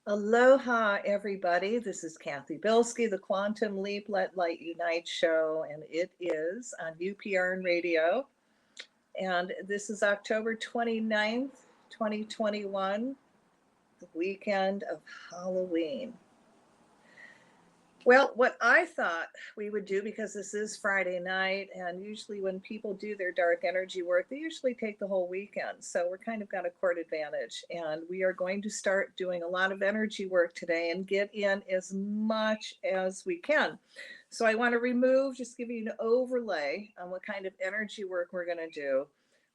Aloha, everybody. This is Cathy Bilsky, the Quantum Leap Let Light Unite show, and it is on UPRN Radio. And this is October 29th, 2021, the weekend of Halloween. Well, what I thought we would do, because this is Friday night, and usually when people do their dark energy work, they usually take the whole weekend. So we're kind of got a court advantage, and we are going to start doing a lot of energy work today and get in as much as we can. So I want to just give you an overlay on what kind of energy work we're going to do.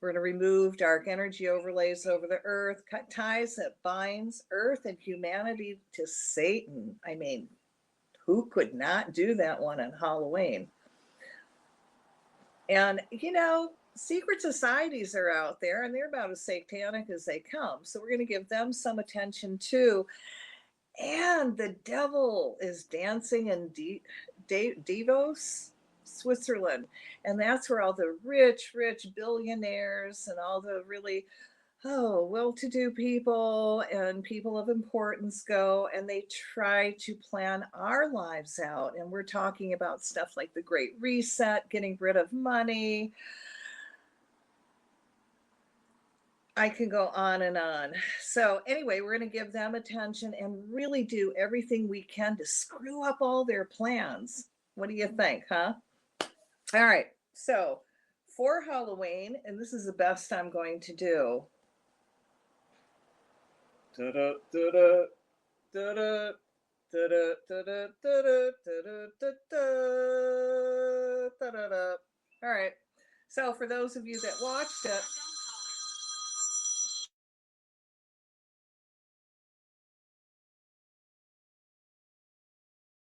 We're going to remove dark energy overlays over the earth, cut ties that binds earth and humanity to Satan. I mean, who could not do that one on Halloween? And, secret societies are out there and they're about as satanic as they come. So we're going to give them some attention too. And the devil is dancing in Davos, Switzerland. And that's where all the rich billionaires and all the really well-to-do people and people of importance go, and they try to plan our lives out. And we're talking about stuff like the Great Reset, getting rid of money. I can go on and on. So anyway, we're going to give them attention and really do everything we can to screw up all their plans. What do you think, huh? All right. So for Halloween, and this is the best I'm going to do. Da-da, da-da, da-da, da-da, da-da, da-da, da-da, da-da, da-da-da. All right. So for those of you that watched it,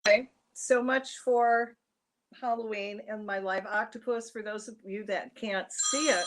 okay, so much for Halloween and my live octopus. For those of you that can't see it,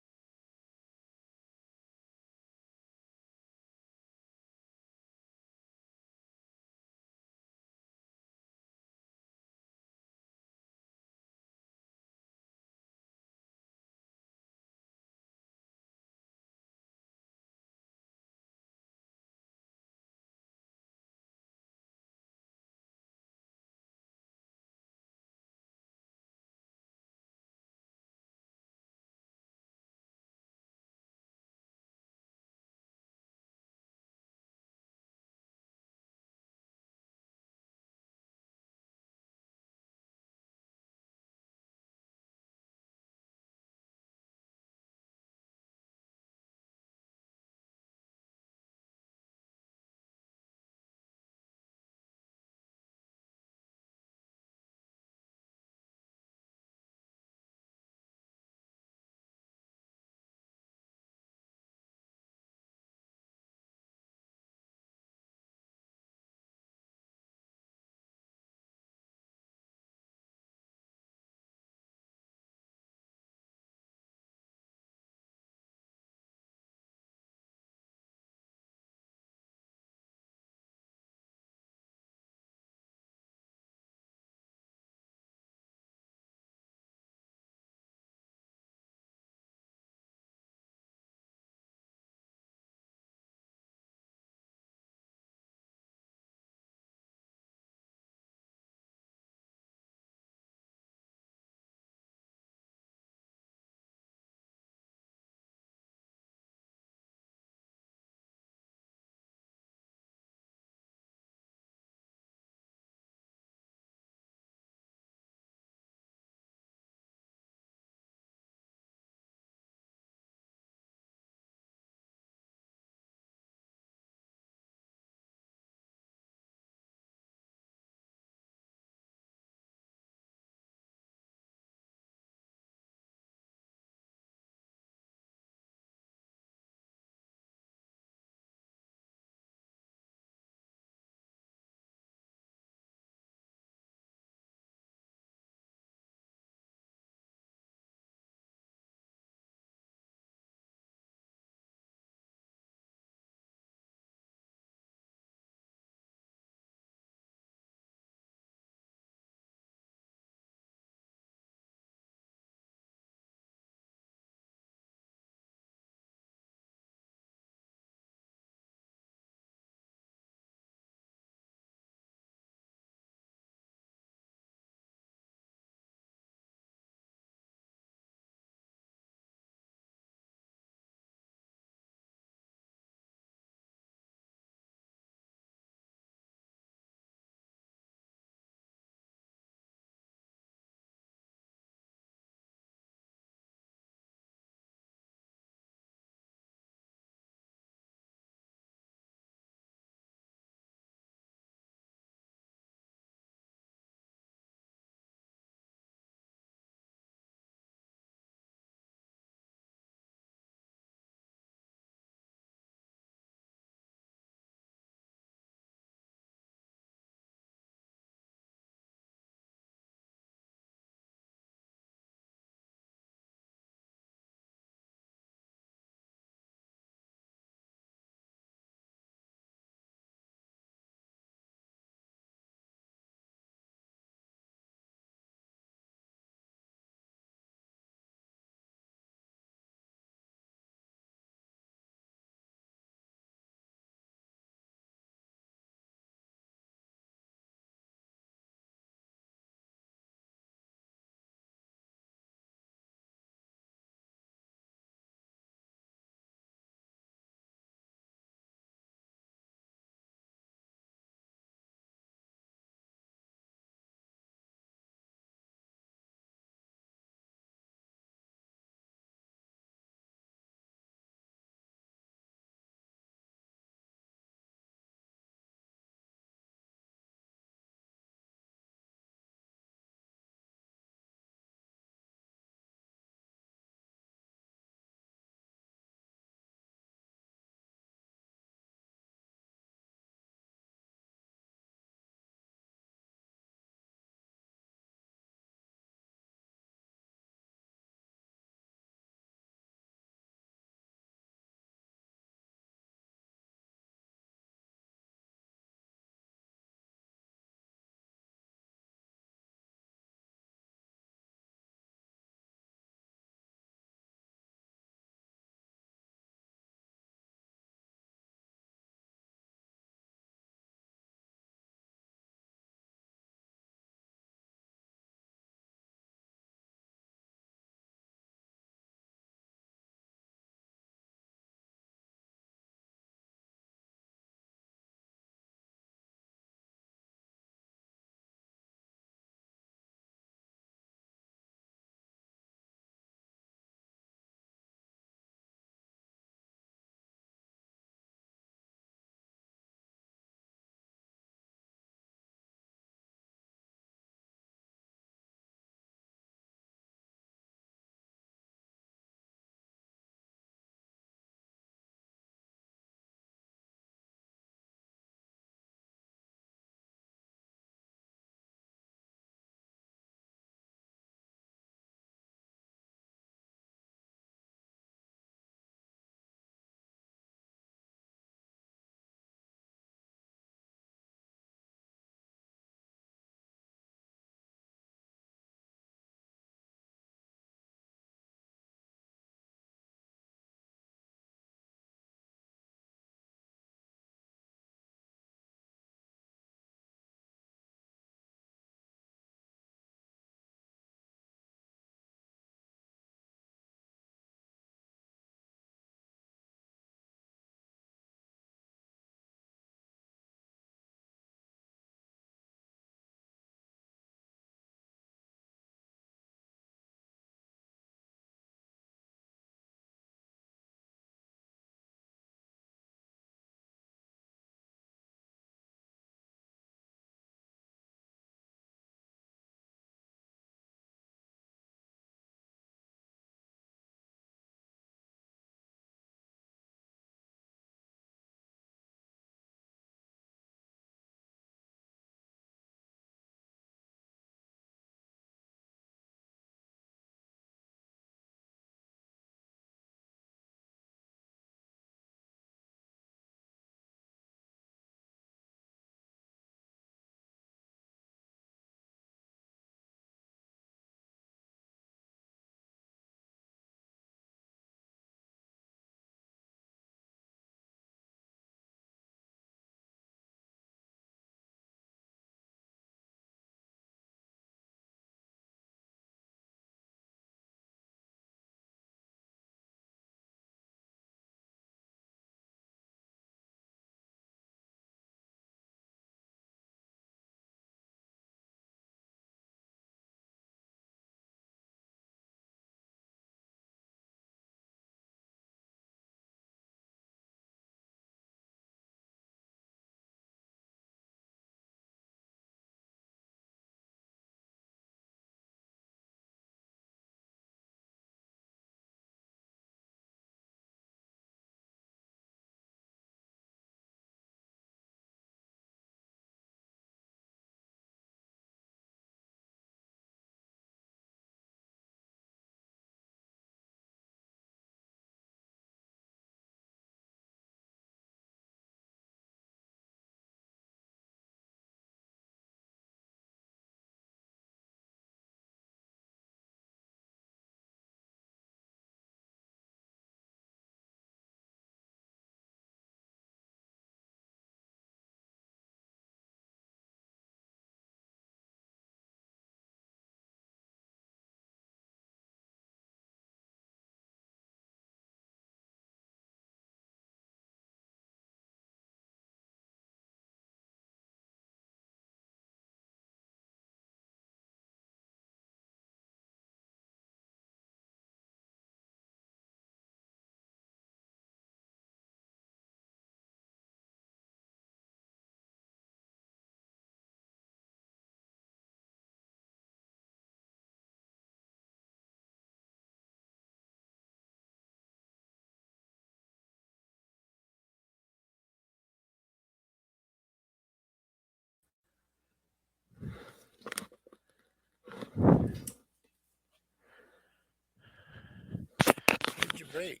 break?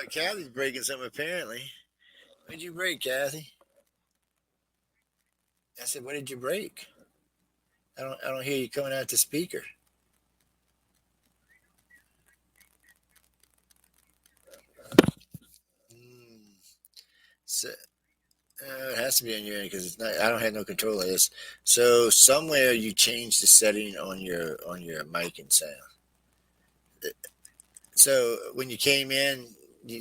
Kathy's breaking something apparently. What did you break, Kathy? I said, what did you break? I don't hear you coming out the speaker. Mm, so, it has to be on your end because it's not. I don't have no control of this. So somewhere you changed the setting on your mic and sound. So when you came in,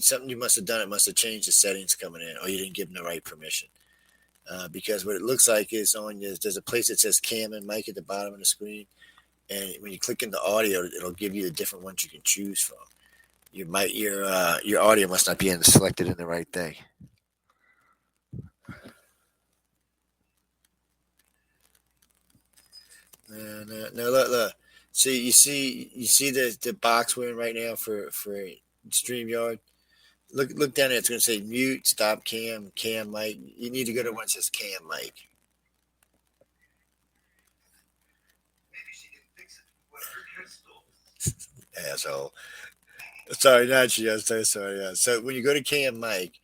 something you must have done. It must have changed the settings coming in, or you didn't give them the right permission. Because what it looks like is there's a place that says cam and mic at the bottom of the screen, and when you click into audio, it'll give you the different ones you can choose from. Your audio must not be selected in the right thing. No, look. See, you see the box we're in right now for StreamYard. Look down there. It's going to say mute, stop cam mic. You need to go to one that says cam mic. Asshole. Sorry, not you. I'm so sorry. Yeah. So when you go to cam mic,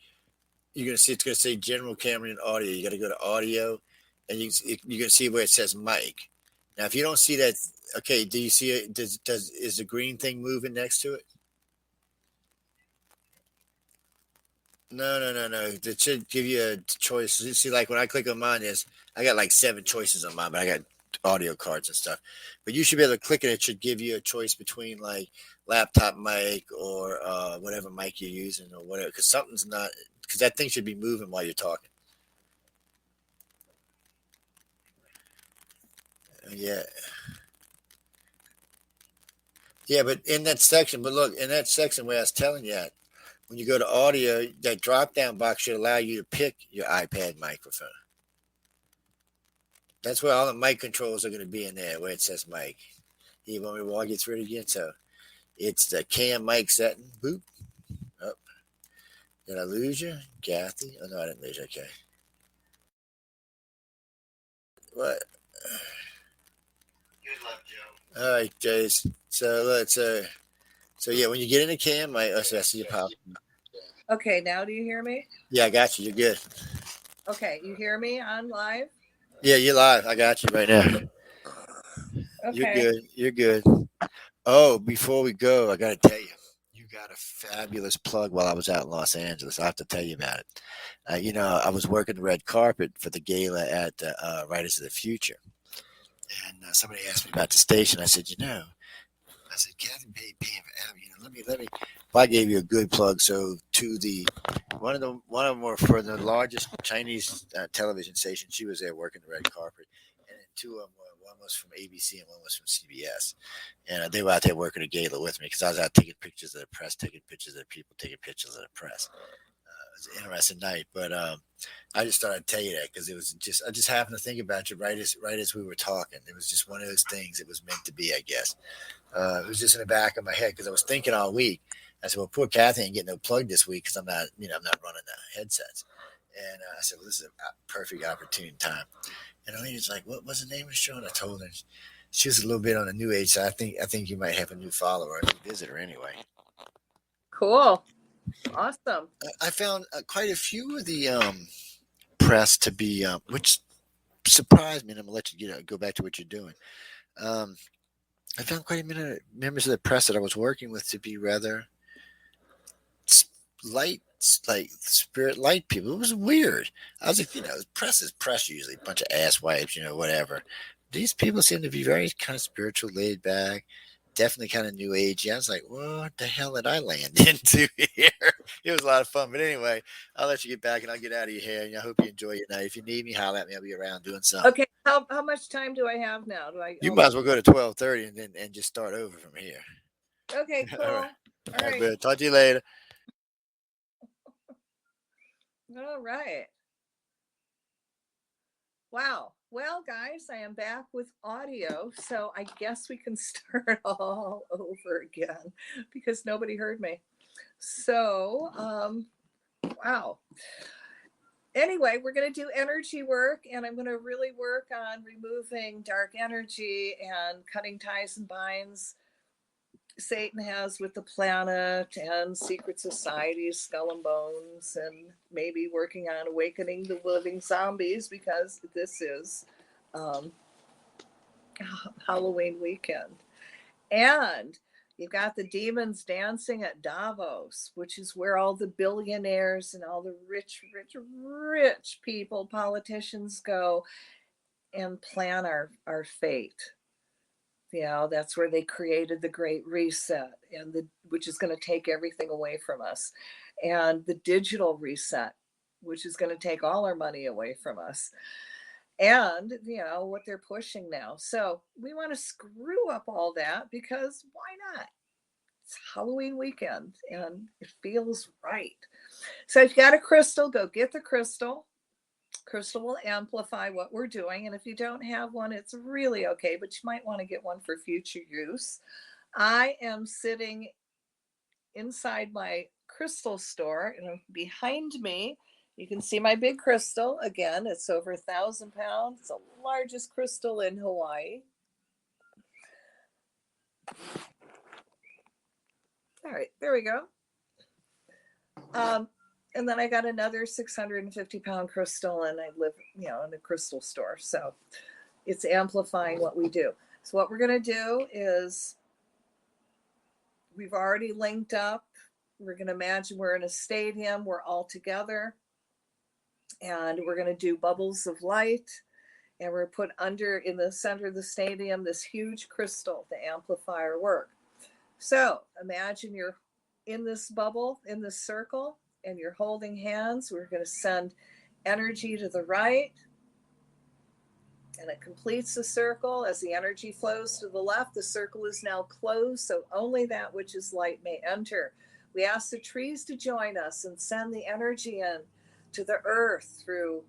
you're gonna see it's gonna say general camera and audio. You got to go to audio, and you're gonna see where it says mic. Now, if you don't see that, okay, do you see it? Is the green thing moving next to it? No. It should give you a choice. You see, like when I click on mine, I got like 7 choices on mine, but I got audio cards and stuff. But you should be able to click it. It should give you a choice between like laptop mic or whatever mic you're using or whatever. Because something's not. Because that thing should be moving while you're talking. Yeah. Yeah, but in that section, but look, in that section where I was telling you at, when you go to audio, that drop down box should allow you to pick your iPad microphone. That's where all the mic controls are going to be in there, where it says mic. You want me to walk you through it again? So it's the cam mic setting. Boop. Oh, did I lose you, Kathy? Oh, no, I didn't lose you. Okay. What? Good luck, Joe. All right, Jace. So so yeah, when you get in the cam mic, I see you pop. Okay, now do you hear me? Yeah, I got you. You're good. Okay, you hear me on live? Yeah, you're live. I got you right now. You're Okay. good. You're good. Oh, before we go, I got to tell you, you got a fabulous plug while I was out in Los Angeles. I have to tell you about it. I was working the red carpet for the gala at Writers of the Future. And somebody asked me about the station. I said, I said, Cathy paying for Abby. Let me. If I gave you a good plug, so to the one of them were for the largest Chinese television station. She was there working the red carpet, and then 2 of them were one was from ABC and one was from CBS, and they were out there working a gala with me because I was out taking pictures of the press, taking pictures of the people, taking pictures of the press. It was an interesting night, but I just thought I'd tell you that because I just happened to think about you right as we were talking. It was just one of those things. It was meant to be, I guess. It was just in the back of my head because I was thinking all week. I said, "Well, poor Cathy ain't getting no plug this week because I'm not running the headsets." And I said, "Well, this is a perfect opportune time." And Alina's like, "What was the name of the show?" And I told her she was a little bit on the new age, so I think you might have a new follower, a new visitor, anyway. Cool. Awesome. I found quite a few of the press to be, which surprised me. And I'm gonna let you go back to what you're doing. Um, I found quite a many members of the press that I was working with to be rather light, like spirit light people. It was weird. I was like, press is press usually, a bunch of ass wipes, whatever. These people seem to be very kind of spiritual, laid back, definitely kind of new agey. I was like, what the hell did I land into here? It was a lot of fun. But anyway, I'll let you get back and I'll get out of your hair. And I hope you enjoy your night. If you need me, holler at me. I'll be around doing something. Okay. How much time do I have now? You might as well go to 12:30 and just start over from here. Okay, cool. All right. Good. Talk to you later. All right. Wow. Well, guys, I am back with audio, so I guess we can start all over again because nobody heard me. So, wow. anyway, we're going to do energy work, and I'm going to really work on removing dark energy and cutting ties and binds Satan has with the planet and secret societies, skull and bones, and maybe working on awakening the living zombies, because this is um, Halloween weekend. And you've got the demons dancing at Davos, which is where all the billionaires and all the rich, rich, rich people, politicians go and plan our fate. You know, that's where they created the Great Reset, and which is going to take everything away from us, and the digital reset, which is going to take all our money away from us, and you know what they're pushing now. So we want to screw up all that, because why not? It's Halloween weekend and it feels right. So if you got a crystal, go get the crystal. Crystal will amplify what we're doing. And if you don't have one, it's really okay, but you might want to get one for future use. I am sitting inside my crystal store, and behind me, you can see my big crystal. Again, it's over 1,000 pounds. It's the largest crystal in Hawaii. All right, there we go. And then I got another 650-pound crystal, and I live, you know, in a crystal store. So it's amplifying what we do. So what we're going to do is, we've already linked up. We're going to imagine we're in a stadium. We're all together. And we're going to do bubbles of light. And we're put under, in the center of the stadium, this huge crystal to amplify our work. So imagine you're in this bubble, in this circle, and you're holding hands. We're going to send energy to the right, and it completes the circle. As the energy flows to the left, the circle is now closed, so only that which is light may enter. We ask the trees to join us and send the energy in to the earth through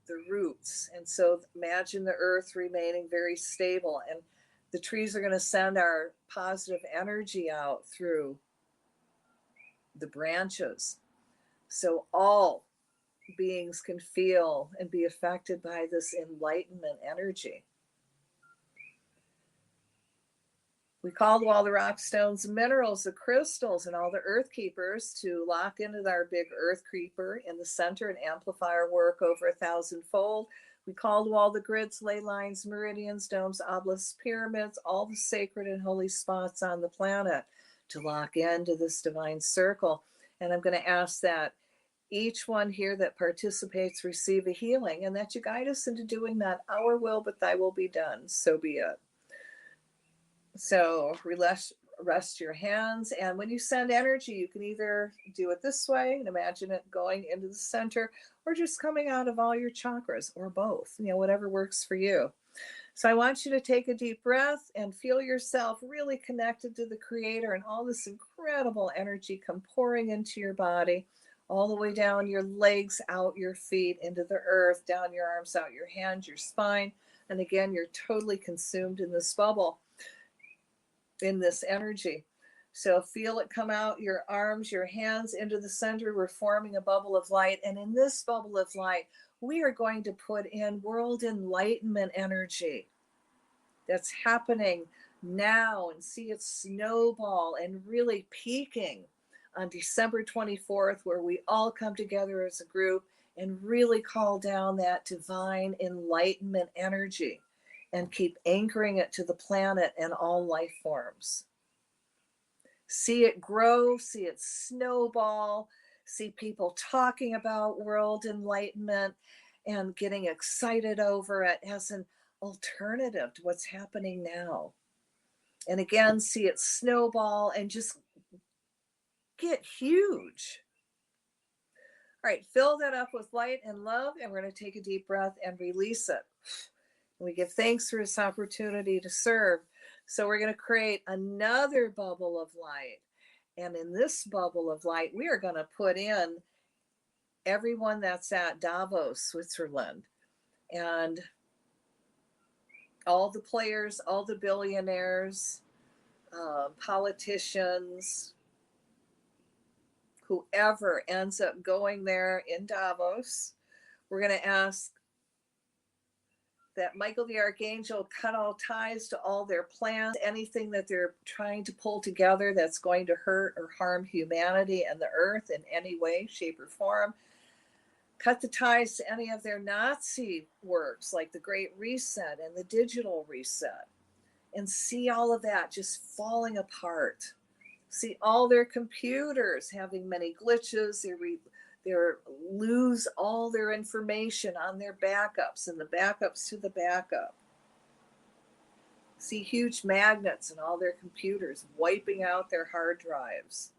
the roots. And so imagine the earth remaining very stable, and the trees are going to send our positive energy out through the branches. So all beings can feel and be affected by this enlightenment energy. We call to all the rock, stones, and minerals, the crystals, and all the earth keepers to lock into our big earth keeper in the center and amplify our work over 1,000-fold. We call to all the grids, ley lines, meridians, domes, obelisks, pyramids, all the sacred and holy spots on the planet to lock into this divine circle. And I'm going to ask that each one here that participates receive a healing, and that you guide us into doing not our will, but thy will be done. So be it. So rest your hands, and when you send energy, you can either do it this way and imagine it going into the center, or just coming out of all your chakras, or both, you know, whatever works for you. So I want you to take a deep breath and feel yourself really connected to the Creator, and all this incredible energy come pouring into your body, all the way down your legs, out your feet, into the earth, down your arms, out your hands, your spine. And again, you're totally consumed in this bubble, in this energy. So feel it come out your arms, your hands into the center. We're forming a bubble of light. And in this bubble of light, we are going to put in world enlightenment energy that's happening now, and see it snowball and really peaking on December 24th, where we all come together as a group and really call down that divine enlightenment energy and keep anchoring it to the planet and all life forms. See it grow, see it snowball, see people talking about world enlightenment and getting excited over it as an alternative to what's happening now. And again, see it snowball and just get huge. All right, fill that up with light and love, and we're going to take a deep breath and release it. We give thanks for this opportunity to serve. So we're going to create another bubble of light. And in this bubble of light, we are going to put in everyone that's at Davos, Switzerland, and all the players, all the billionaires, politicians, whoever ends up going there in Davos, we're going to ask that Michael the Archangel cut all ties to all their plans, anything that they're trying to pull together that's going to hurt or harm humanity and the earth in any way, shape, or form. Cut the ties to any of their Nazi works like the Great Reset and the Digital Reset, and see all of that just falling apart. See all their computers having many glitches. They lose all their information on their backups and the backups to the backup. See huge magnets in all their computers wiping out their hard drives.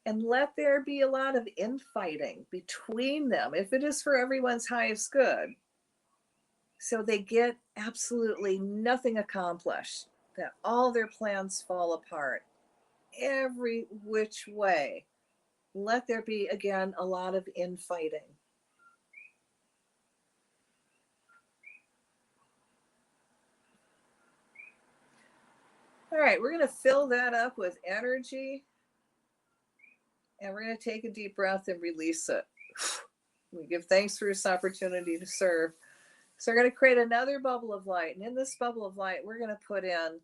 And let there be a lot of infighting between them, if it is for everyone's highest good. So they get absolutely nothing accomplished, that all their plans fall apart every which way. Let there be, again, a lot of infighting. All right, we're going to fill that up with energy. And we're going to take a deep breath and release it. We give thanks for this opportunity to serve. So we're going to create another bubble of light. And in this bubble of light, we're going to put in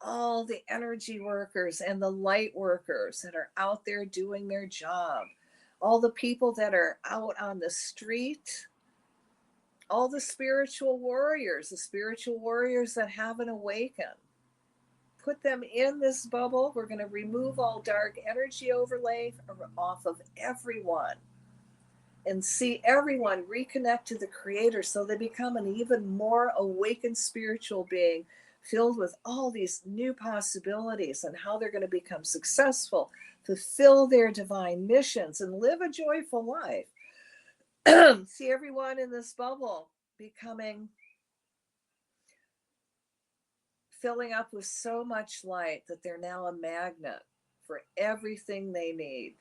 all the energy workers and the light workers that are out there doing their job. All the people that are out on the street. All the spiritual warriors that haven't awakened. Put them in this bubble. We're going to remove all dark energy overlay off of everyone and see everyone reconnect to the Creator so they become an even more awakened spiritual being filled with all these new possibilities and how they're going to become successful, fulfill their divine missions, and live a joyful life. See everyone in this bubble filling up with so much light that they're now a magnet for everything they need,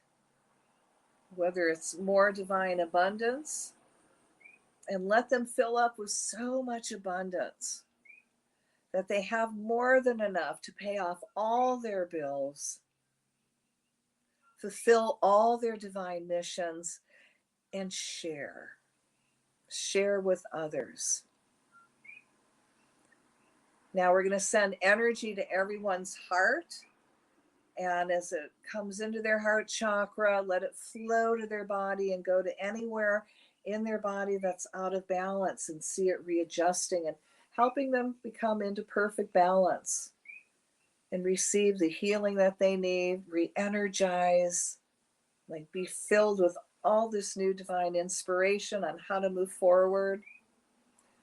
whether it's more divine abundance, and let them fill up with so much abundance that they have more than enough to pay off all their bills, fulfill all their divine missions, and share with others. Now we're going to send energy to everyone's heart. And as it comes into their heart chakra, let it flow to their body and go to anywhere in their body that's out of balance, and see it readjusting and helping them become into perfect balance and receive the healing that they need, re-energize, like be filled with all this new divine inspiration on how to move forward.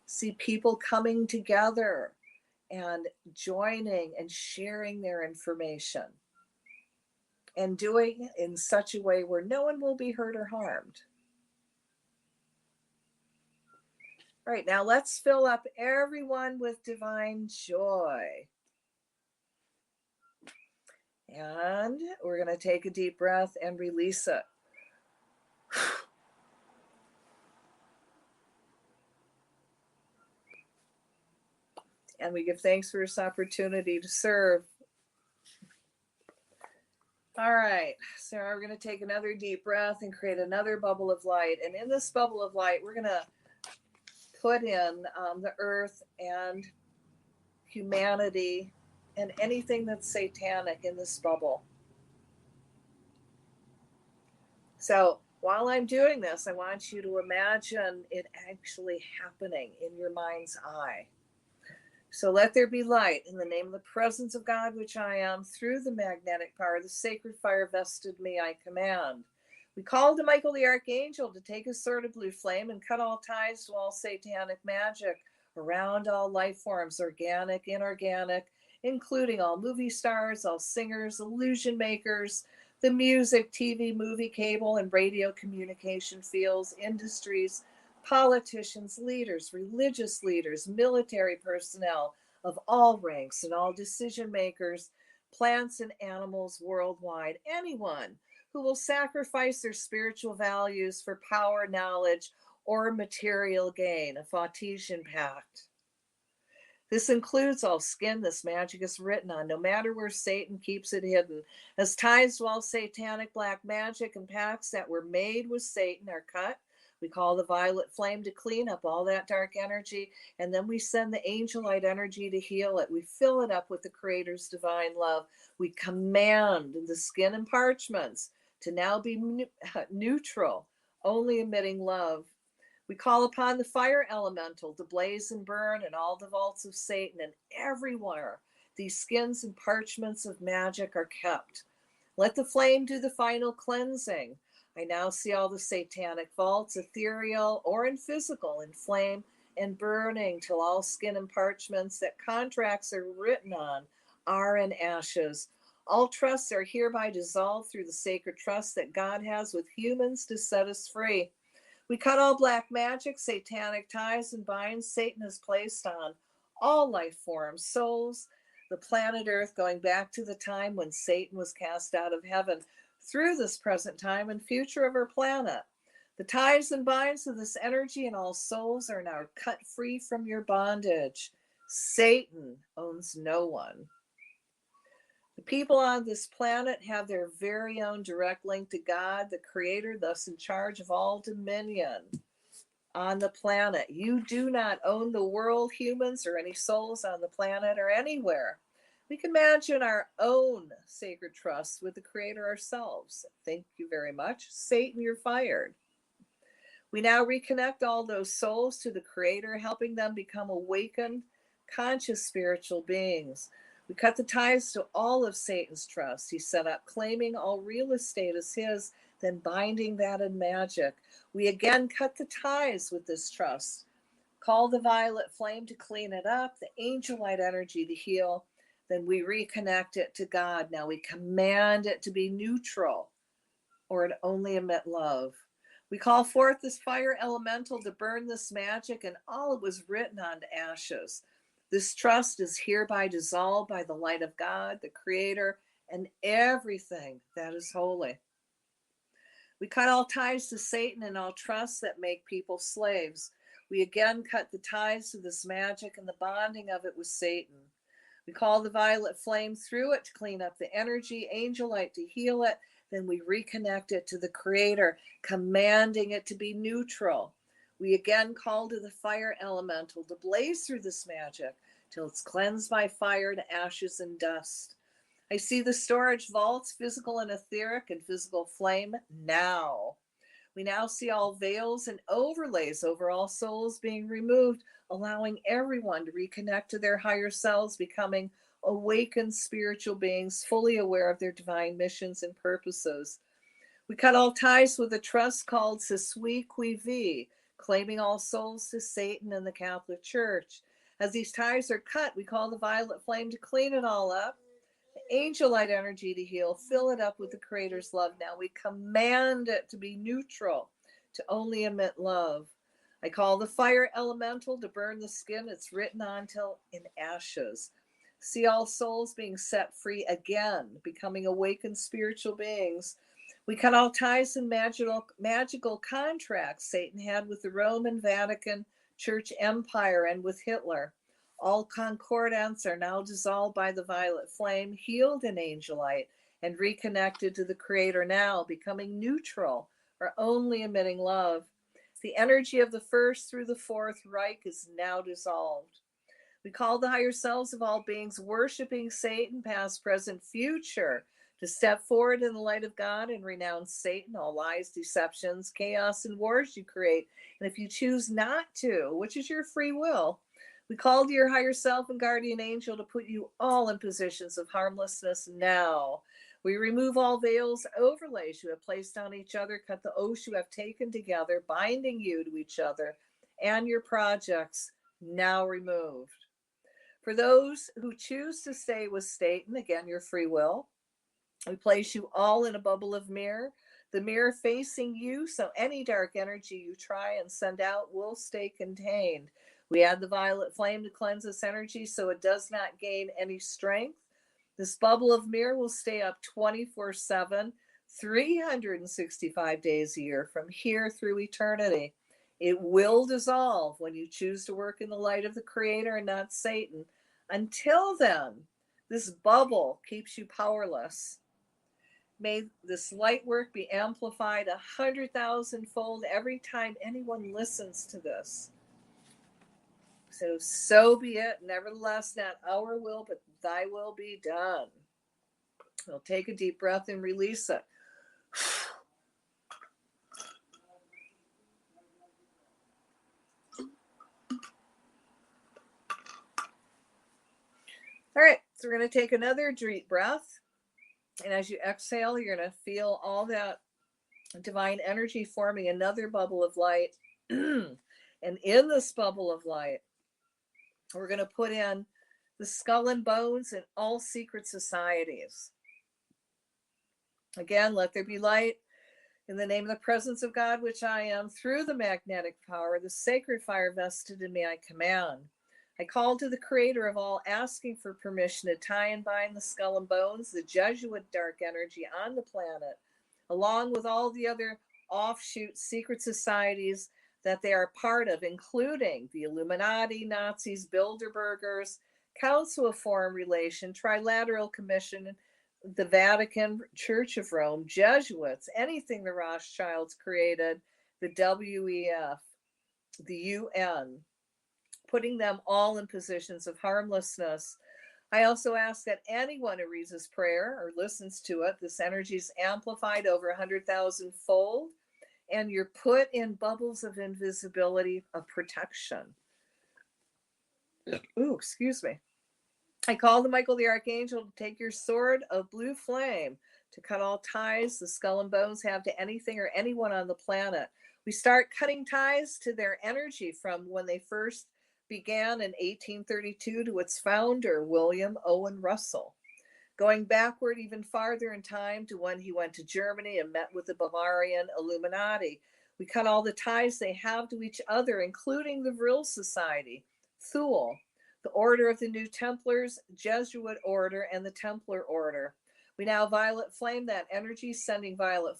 See people coming together and joining and sharing their information, and doing it in such a way where no one will be hurt or harmed. All right, now let's fill up everyone with divine joy. And we're going to take a deep breath and release it. And we give thanks for this opportunity to serve. All right, so we're going to take another deep breath and create another bubble of light. And in this bubble of light, we're going to put in the earth and humanity and anything that's satanic in this bubble. So while I'm doing this, I want you to imagine it actually happening in your mind's eye. So let there be light in the name of the presence of God, which I am, through the magnetic power, the sacred fire vested me, I command. We call to Michael the Archangel to take his sword of blue flame and cut all ties to all satanic magic around all life forms, organic, inorganic, including all movie stars, all singers, illusion makers, the music, TV, movie, cable, and radio communication fields, industries, politicians, leaders, religious leaders, military personnel of all ranks and all decision makers, plants and animals worldwide, anyone who will sacrifice their spiritual values for power, knowledge, or material gain, a Fautesian pact. This includes all skin this magic is written on, no matter where Satan keeps it hidden. As ties to all satanic black magic and pacts that were made with Satan are cut, we call the violet flame to clean up all that dark energy, and then we send the angel light energy to heal it. We fill it up with the Creator's divine love. We command the skin and parchments to now be neutral, only emitting love. We call upon the fire elemental to blaze and burn in all the vaults of Satan, and everywhere these skins and parchments of magic are kept. Let the flame do the final cleansing. I now see all the satanic vaults, ethereal or in physical, in flame and burning till all skin and parchments that contracts are written on are in ashes. All trusts are hereby dissolved through the sacred trust that God has with humans to set us free. We cut all black magic, satanic ties, and binds Satan has placed on all life forms, souls, the planet Earth, going back to the time when Satan was cast out of heaven, through this present time and future of our planet. The ties and binds of this energy and all souls are now cut free from your bondage. Satan owns no one. The people on this planet have their very own direct link to God, the Creator, thus in charge of all dominion on the planet. You do not own the world, humans, or any souls on the planet or anywhere. We can imagine our own sacred trust with the Creator ourselves. Thank you very much. Satan, you're fired. We now reconnect all those souls to the Creator, helping them become awakened, conscious spiritual beings. We cut the ties to all of Satan's trust. He set up claiming all real estate as his, then binding that in magic. We again cut the ties with this trust. Call the violet flame to clean it up, the angel light energy to heal. Then we reconnect it to God. Now we command it to be neutral, or it only emit love. We call forth this fire elemental to burn this magic and all it was written on to ashes. This trust is hereby dissolved by the light of God, the Creator, and everything that is holy. We cut all ties to Satan and all trusts that make people slaves. We again cut the ties to this magic and the bonding of it with Satan. We call the violet flame through it to clean up the energy, angel light to heal it. Then we reconnect it to the Creator, commanding it to be neutral. We again call to the fire elemental to blaze through this magic till it's cleansed by fire to ashes and dust. I see the storage vaults, physical and etheric, and physical flame now. We now see all veils and overlays over all souls being removed, allowing everyone to reconnect to their higher selves, becoming awakened spiritual beings, fully aware of their divine missions and purposes. We cut all ties with a trust called Ce Suis Qui Vis, claiming all souls to Satan and the Catholic Church. As these ties are cut, we call the violet flame to clean it all up, the angel light energy to heal, fill it up with the Creator's love. Now we command it to be neutral, to only emit love. I call the fire elemental to burn the skin it's written on till in ashes. See all souls being set free again, becoming awakened spiritual beings. We cut all ties and magical contracts Satan had with the Roman Vatican Church Empire and with Hitler. All concordants are now dissolved by the violet flame, healed in angel light, and reconnected to the Creator now, becoming neutral or only emitting love. The energy of the first through the fourth Reich is now dissolved. We call the higher selves of all beings worshiping Satan, past, present, future, to step forward in the light of God and renounce Satan, all lies, deceptions, chaos, and wars you create. And if you choose not to, which is your free will, we call to your higher self and guardian angel to put you all in positions of harmlessness now. We remove all veils, overlays you have placed on each other, cut the oaths you have taken together, binding you to each other and your projects, now removed. For those who choose to stay with Satan, again, your free will, we place you all in a bubble of mirror, the mirror facing you, so any dark energy you try and send out will stay contained. We add the violet flame to cleanse this energy so it does not gain any strength. This bubble of mirror will stay up 24/7, 365 days a year from here through eternity. It will dissolve when you choose to work in the light of the Creator and not Satan. Until then, this bubble keeps you powerless. May this light work be amplified 100,000-fold every time anyone listens to this. So be it. Nevertheless, not our will, but thy will be done. We'll take a deep breath and release it. All right, so we're going to take another deep breath. And as you exhale, you're going to feel all that divine energy forming another bubble of light. And in this bubble of light, we're going to put in the skull and bones and all secret societies. Again, let there be light. In the name of the presence of God, which I am, through the magnetic power, the sacred fire vested in me, I command. I call to the Creator of all, asking for permission to tie and bind the skull and bones, the Jesuit dark energy on the planet, along with all the other offshoot secret societies that they are part of, including the Illuminati, Nazis, Bilderbergers, Council of Foreign Relations, Trilateral Commission, the Vatican, Church of Rome, Jesuits, anything the Rothschilds created, the WEF, the UN, putting them all in positions of harmlessness. I also ask that anyone who reads this prayer or listens to it, this energy is amplified over 100,000-fold, and you're put in bubbles of invisibility, of protection. Ooh, excuse me. I call to Michael the Archangel to take your sword of blue flame to cut all ties the skull and bones have to anything or anyone on the planet. We start cutting ties to their energy from when they first began in 1832 to its founder, William Owen Russell. Going backward even farther in time to when he went to Germany and met with the Bavarian Illuminati. We cut all the ties they have to each other, including the Vril Society, Thule, the Order of the New Templars, Jesuit Order, and the Templar Order. We now violet flame that energy, sending violet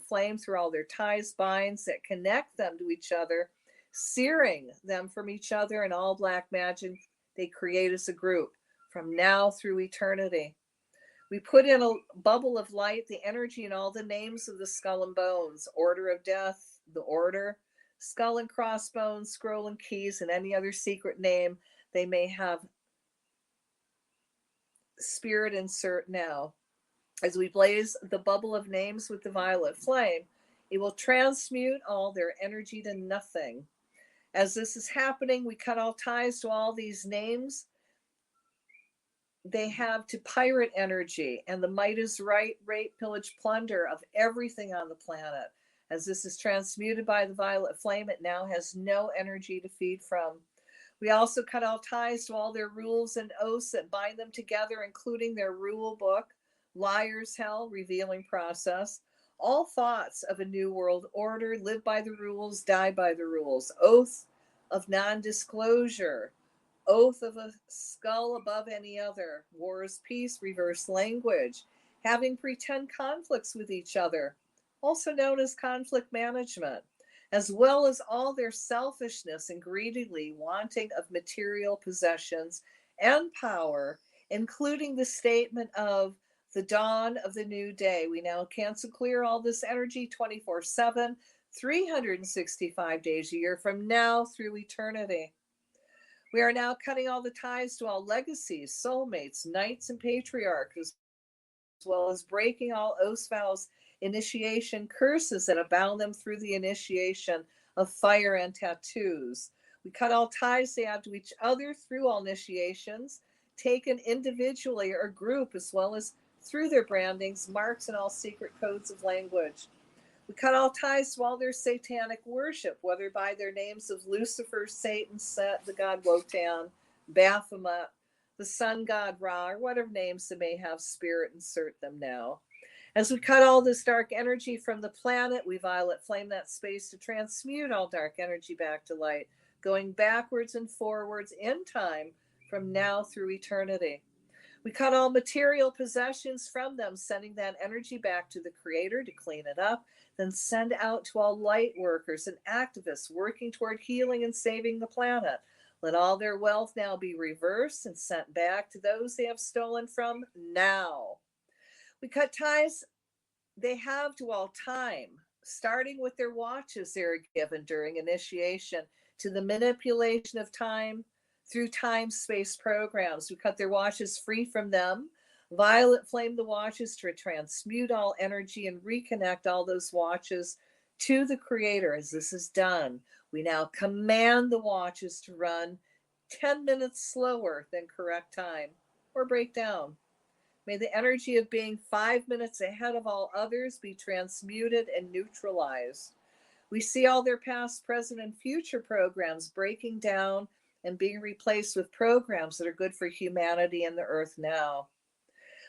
flame through all their ties, binds that connect them to each other, searing them from each other, and all black magic they create as a group from now through eternity. We put in a bubble of light, the energy and all the names of the skull and bones, Order of Death, the Order, Skull and Crossbones, Scroll and Keys, and any other secret name they may have spirit insert now. As we blaze the bubble of names with the violet flame, it will transmute all their energy to nothing. As this is happening, we cut all ties to all these names they have to pirate energy and the might is right, rape, pillage, plunder of everything on the planet. As this is transmuted by the violet flame, it now has no energy to feed from. We also cut all ties to all their rules and oaths that bind them together, including their rule book, Liar's Hell, Revealing Process, all thoughts of a new world order, live by the rules, die by the rules, oath of non-disclosure, oath of a skull above any other, war is peace, reverse language, having pretend conflicts with each other, also known as conflict management, as well as all their selfishness and greedily wanting of material possessions and power, including the statement of the dawn of the new day. We now cancel clear all this energy 24/7, 365 days a year from now through eternity. We are now cutting all the ties to all legacies, soulmates, knights, and patriarchs, as well as breaking all oaths, vows, initiation curses that have bound them through the initiation of fire and tattoos. We cut all ties they have to each other through all initiations, taken individually or group, as well as through their brandings, marks, and all secret codes of language. We cut all ties to all their satanic worship, whether by their names of Lucifer, Satan, Set, the god Wotan, Baphomet, the sun god Ra, or whatever names they may have, spirit, insert them now. As we cut all this dark energy from the planet, we violet flame that space to transmute all dark energy back to light, going backwards and forwards in time from now through eternity. We cut all material possessions from them, sending that energy back to the Creator to clean it up, then send out to all light workers and activists working toward healing and saving the planet. Let all their wealth now be reversed and sent back to those they have stolen from now. We cut ties they have to all time, starting with their watches they are given during initiation, to the manipulation of time through time space programs. We cut their watches free from them. Violet flame the watches to transmute all energy and reconnect all those watches to the Creator. As this is done, we now command the watches to run 10 minutes slower than correct time or break down. May the energy of being 5 minutes ahead of all others be transmuted and neutralized. We see all their past, present, and future programs breaking down and being replaced with programs that are good for humanity and the earth now.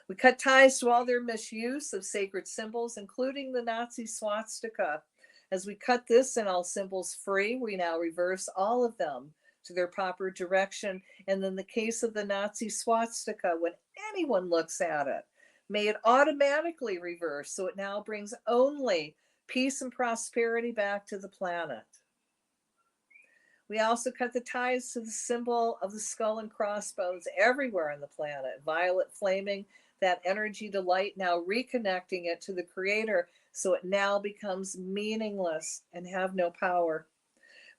We cut ties to all their misuse of sacred symbols, including the Nazi swastika. As we cut this and all symbols free, we now reverse all of them to their proper direction. And in the case of the Nazi swastika, when anyone looks at it, may it automatically reverse, so it now brings only peace and prosperity back to the planet. We also cut the ties to the symbol of the skull and crossbones everywhere on the planet, violet flaming that energy to light, now reconnecting it to the Creator, so it now becomes meaningless and have no power.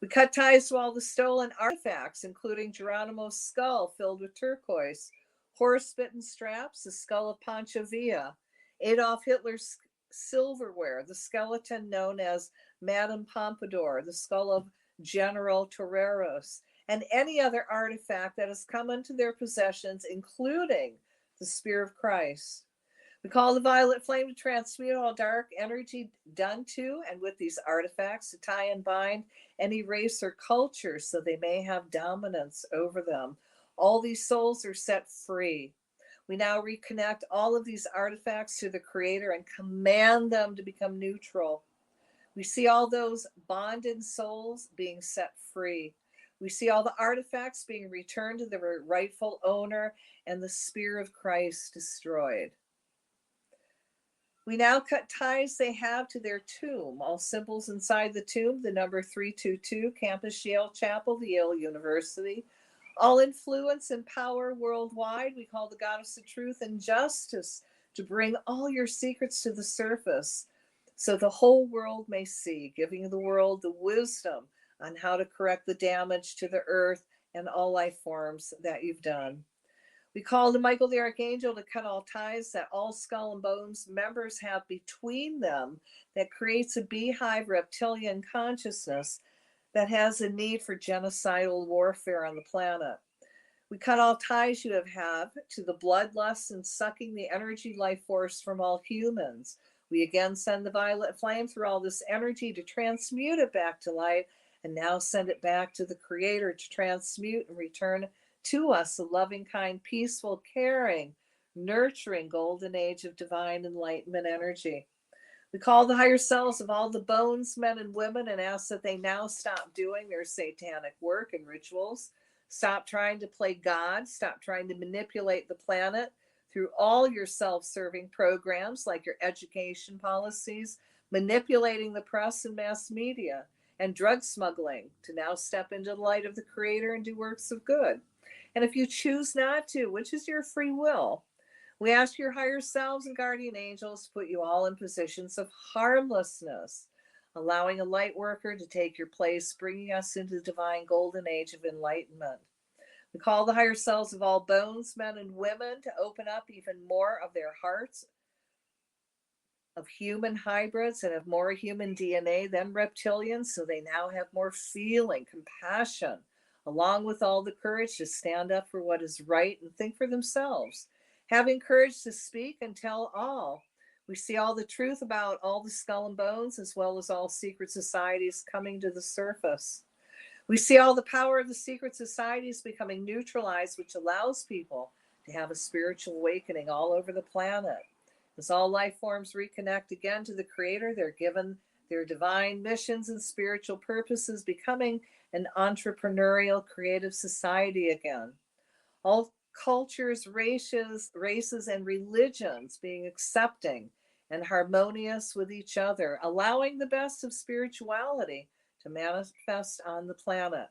We cut ties to all the stolen artifacts, including Geronimo's skull filled with turquoise, horse-bitten straps, the skull of Pancho Villa, Adolf Hitler's silverware, the skeleton known as Madame Pompadour, the skull of General Toreros, and any other artifact that has come into their possessions, including the Spear of Christ. We call the violet flame to transmute all dark energy done to and with these artifacts, to tie and bind and erase their culture so they may have dominance over them. All these souls are set free. We now reconnect all of these artifacts to the Creator and command them to become neutral. We see all those bonded souls being set free. We see all the artifacts being returned to their rightful owner and the Spear of Christ destroyed. We now cut ties they have to their tomb. All symbols inside the tomb, the number 322, Campus Yale Chapel, the Yale University. All influence and power worldwide, we call the Goddess of Truth and Justice to bring all your secrets to the surface so the whole world may see, giving the world the wisdom on how to correct the damage to the earth and all life forms that you've done. We call to Michael the Archangel to cut all ties that all Skull and Bones members have between them that creates a beehive reptilian consciousness that has a need for genocidal warfare on the planet. We cut all ties you have to the bloodlust and sucking the energy life force from all humans. We again send the violet flame through all this energy to transmute it back to light, and now send it back to the Creator to transmute and return to us a loving, kind, peaceful, caring, nurturing golden age of divine enlightenment energy. We call the higher selves of all the bones, men and women, and ask that they now stop doing their satanic work and rituals. Stop trying to play God. Stop trying to manipulate the planet through all your self-serving programs like your education policies, manipulating the press and mass media, and drug smuggling, to now step into the light of the Creator and do works of good. And if you choose not to, which is your free will, we ask your higher selves and guardian angels to put you all in positions of harmlessness, allowing a light worker to take your place, bringing us into the divine golden age of enlightenment. We call the higher selves of all bones, men and women, to open up even more of their hearts of human hybrids and have more human DNA than reptilians, so they now have more feeling, compassion, along with all the courage to stand up for what is right and think for themselves. Having courage to speak and tell all. We see all the truth about all the Skull and Bones, as well as all secret societies coming to the surface. We see all the power of the secret societies becoming neutralized, which allows people to have a spiritual awakening all over the planet. As all life forms reconnect again to the Creator, they're given their divine missions and spiritual purposes, becoming an entrepreneurial, creative society again. All cultures, races, and religions being accepting and harmonious with each other, allowing the best of spirituality to manifest on the planet.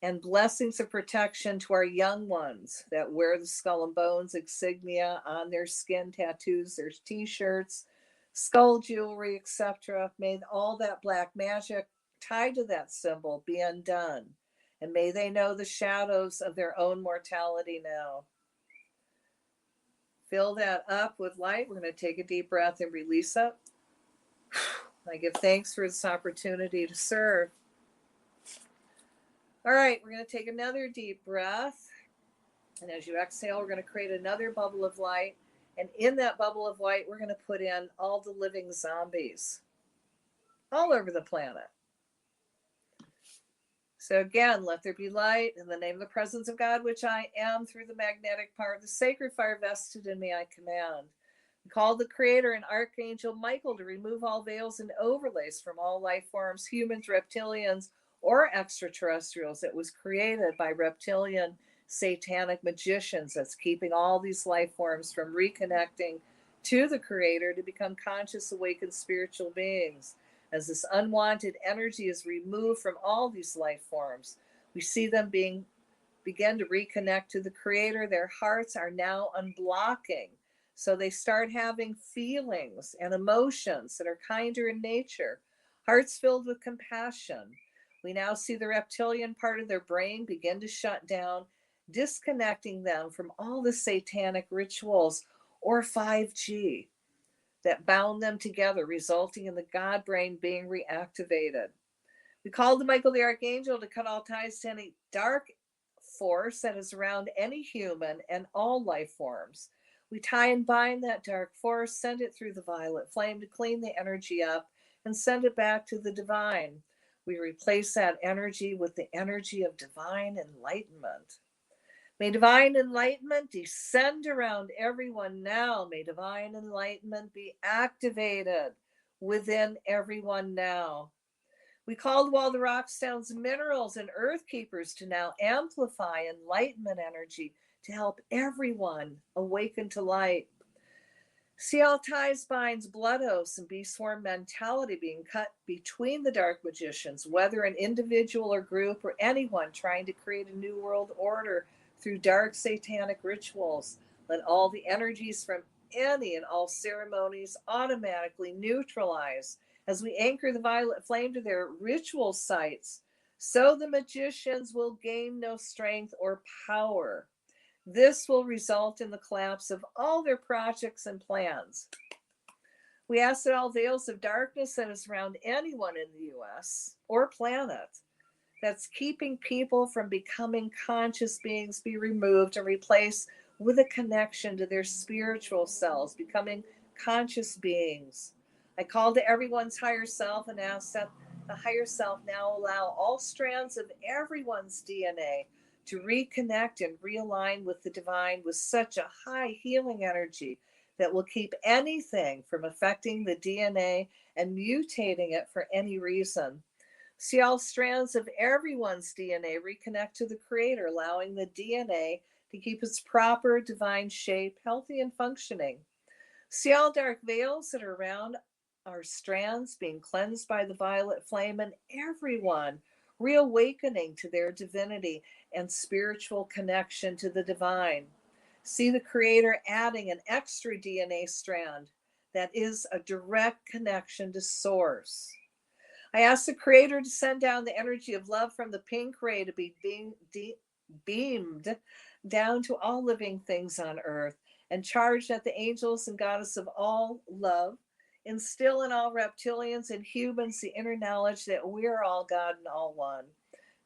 And blessings of protection to our young ones that wear the skull and bones insignia on their skin, tattoos, their t-shirts, skull jewelry, etc. May all that black magic tied to that symbol be undone. And may they know the shadows of their own mortality now. Fill that up with light. We're going to take a deep breath and release it. I give thanks for this opportunity to serve. All right, we're going to take another deep breath. And as you exhale, we're going to create another bubble of light. And in that bubble of light, we're going to put in all the living zombies all over the planet. So again, let there be light in the name of the presence of God, which I am, through the magnetic power of the sacred fire vested in me, I command. Call the Creator and Archangel Michael to remove all veils and overlays from all life forms, humans, reptilians, or extraterrestrials that was created by reptilian satanic magicians that's keeping all these life forms from reconnecting to the Creator to become conscious, awakened spiritual beings. As this unwanted energy is removed from all these life forms, we see them begin to reconnect to the Creator. Their hearts are now unblocking. So they start having feelings and emotions that are kinder in nature, hearts filled with compassion. We now see the reptilian part of their brain begin to shut down, disconnecting them from all the satanic rituals or 5G that bound them together, resulting in the God brain being reactivated. We called the Michael the Archangel to cut all ties to any dark force that is around any human and all life forms. We tie and bind that dark force, send it through the violet flame to clean the energy up, and send it back to the divine. We replace that energy with the energy of divine enlightenment. May divine enlightenment descend around everyone now. May divine enlightenment be activated within everyone now. We called all the rock, stones, minerals, and earth keepers to now amplify enlightenment energy to help everyone awaken to light. See all ties, binds, blood oaths, and beast swarm mentality being cut between the dark magicians, whether an individual or group or anyone trying to create a new world order through dark satanic rituals. Let all the energies from any and all ceremonies automatically neutralize as we anchor the violet flame to their ritual sites, so the magicians will gain no strength or power. This will result in the collapse of all their projects and plans. We ask that all veils of darkness that is around anyone in the U.S. or planet that's keeping people from becoming conscious beings be removed and replaced with a connection to their spiritual selves, becoming conscious beings. I call to everyone's higher self and ask that the higher self now allow all strands of everyone's DNA to reconnect and realign with the divine with such a high healing energy that will keep anything from affecting the DNA and mutating it for any reason. See all strands of everyone's DNA reconnect to the Creator, allowing the DNA to keep its proper divine shape, healthy and functioning. See all dark veils that are around our strands being cleansed by the violet flame, and everyone reawakening to their divinity and spiritual connection to the divine. See the Creator adding an extra DNA strand that is a direct connection to Source. I ask the Creator to send down the energy of love from the pink ray to be beamed down to all living things on earth, and charge that the angels and goddess of all love instill in all reptilians and humans the inner knowledge that we are all God and all one.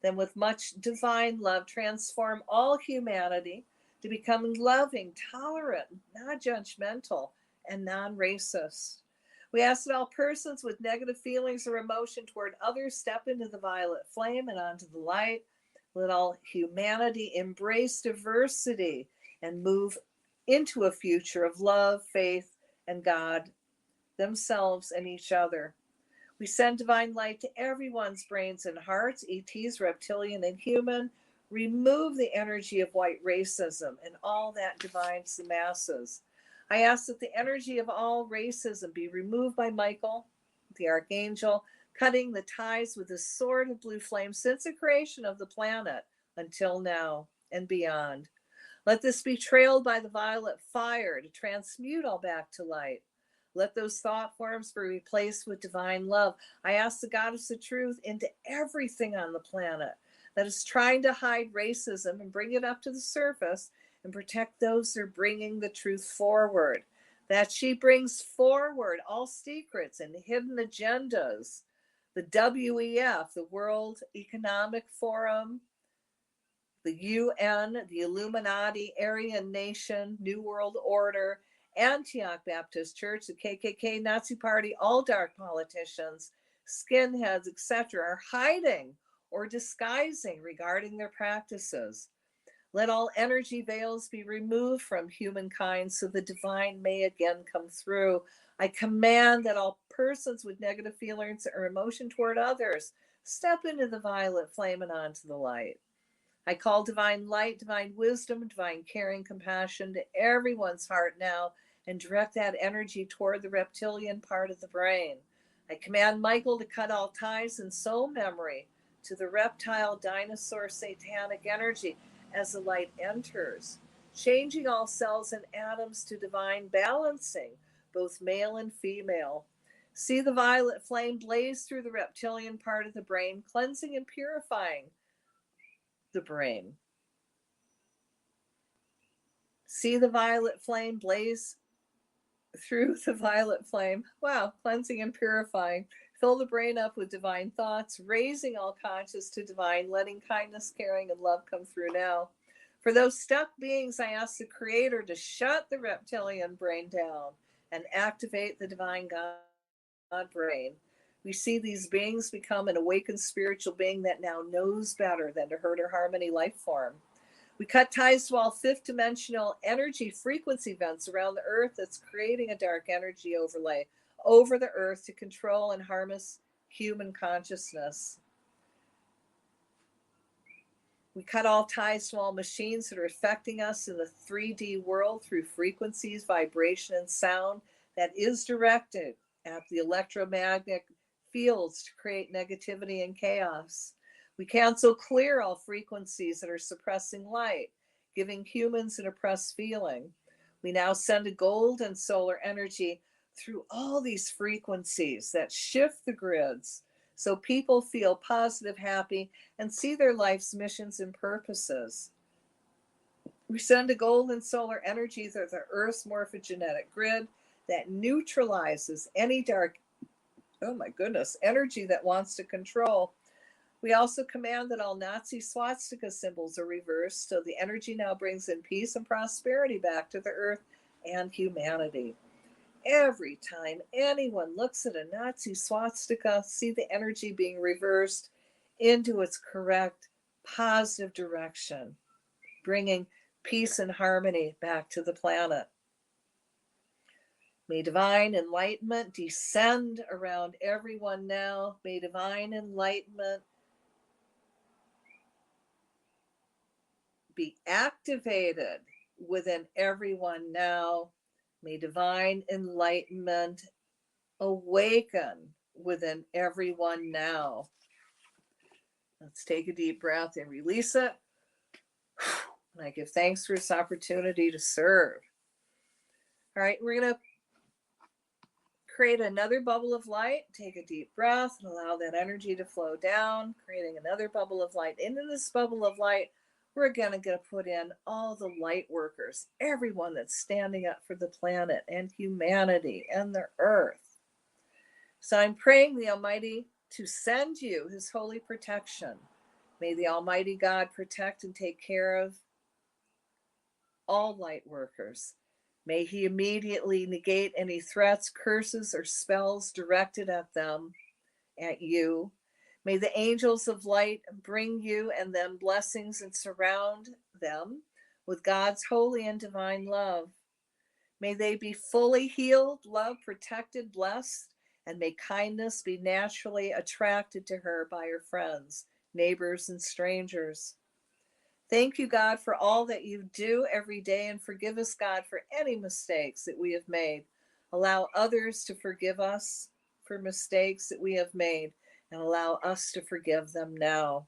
Then with much divine love, transform all humanity to becoming loving, tolerant, non-judgmental, and non-racist. We ask that all persons with negative feelings or emotion toward others step into the violet flame and onto the light. Let all humanity embrace diversity and move into a future of love, faith, and God, themselves, and each other. We send divine light to everyone's brains and hearts, ETs, reptilian and human, Remove the energy of white racism and all that divides the masses. I ask that the energy of all racism be removed by Michael, the archangel, cutting the ties with the sword of blue flame since the creation of the planet until now and beyond. Let this be trailed by the violet fire to transmute all back to light. Let those thought forms be replaced with divine love. I ask the goddess of truth into everything on the planet that is trying to hide racism and bring it up to the surface and protect those that are bringing the truth forward. That she brings forward all secrets and hidden agendas. The WEF, the World Economic Forum, the UN, the Illuminati, Aryan Nation, New World Order, Antioch Baptist Church, the KKK, Nazi Party, all dark politicians, skinheads, etc., are hiding or disguising regarding their practices. Let all energy veils be removed from humankind so the divine may again come through. I command that all persons with negative feelings or emotion toward others step into the violet flame and onto the light. I call divine light, divine wisdom, divine caring, compassion to everyone's heart now and direct that energy toward the reptilian part of the brain. I command Michael to cut all ties and soul memory to the reptile, dinosaur, satanic energy as the light enters, changing all cells and atoms to divine balancing, both male and female. See the violet flame blaze through the reptilian part of the brain, cleansing and purifying the brain. See the violet flame blaze through the violet flame. Wow, cleansing and purifying. Fill the brain up with divine thoughts, raising all conscious to divine, letting kindness, caring, and love come through now. For those stuck beings, I ask the Creator to shut the reptilian brain down and activate the divine God brain. We see these beings become an awakened spiritual being that now knows better than to hurt or harm any life form. We cut ties to all fifth dimensional energy frequency events around the earth that's creating a dark energy overlay over the earth to control and harness human consciousness. We cut all ties to all machines that are affecting us in the 3D world through frequencies, vibration, and sound that is directed at the electromagnetic fields to create negativity and chaos. We cancel clear all frequencies that are suppressing light, giving humans an oppressed feeling. We now send a gold and solar energy through all these frequencies that shift the grids so people feel positive, happy, and see their life's missions and purposes. We send a gold and solar energy through the Earth's morphogenetic grid that neutralizes any dark, oh my goodness, energy that wants to control. We also command that all Nazi swastika symbols are reversed, so the energy now brings in peace and prosperity back to the earth and humanity. Every time anyone looks at a Nazi swastika, see the energy being reversed into its correct, positive direction, bringing peace and harmony back to the planet. May divine enlightenment descend around everyone now. May divine enlightenment be activated within everyone now. May divine enlightenment awaken within everyone now. Let's take a deep breath and release it. And I give thanks for this opportunity to serve. All right, we're going to create another bubble of light. Take a deep breath and allow that energy to flow down, creating another bubble of light. Into this bubble of light, we're again going to put in all the light workers, everyone that's standing up for the planet and humanity and the earth. So I'm praying the Almighty to send you his holy protection. May the Almighty God protect and take care of all light workers. May he immediately negate any threats, curses, or spells directed at them, at you. May the angels of light bring you and them blessings and surround them with God's holy and divine love. May they be fully healed, loved, protected, blessed, and may kindness be naturally attracted to her by her friends, neighbors, and strangers. Thank you, God, for all that you do every day, and forgive us, God, for any mistakes that we have made. Allow others to forgive us for mistakes that we have made, and allow us to forgive them now.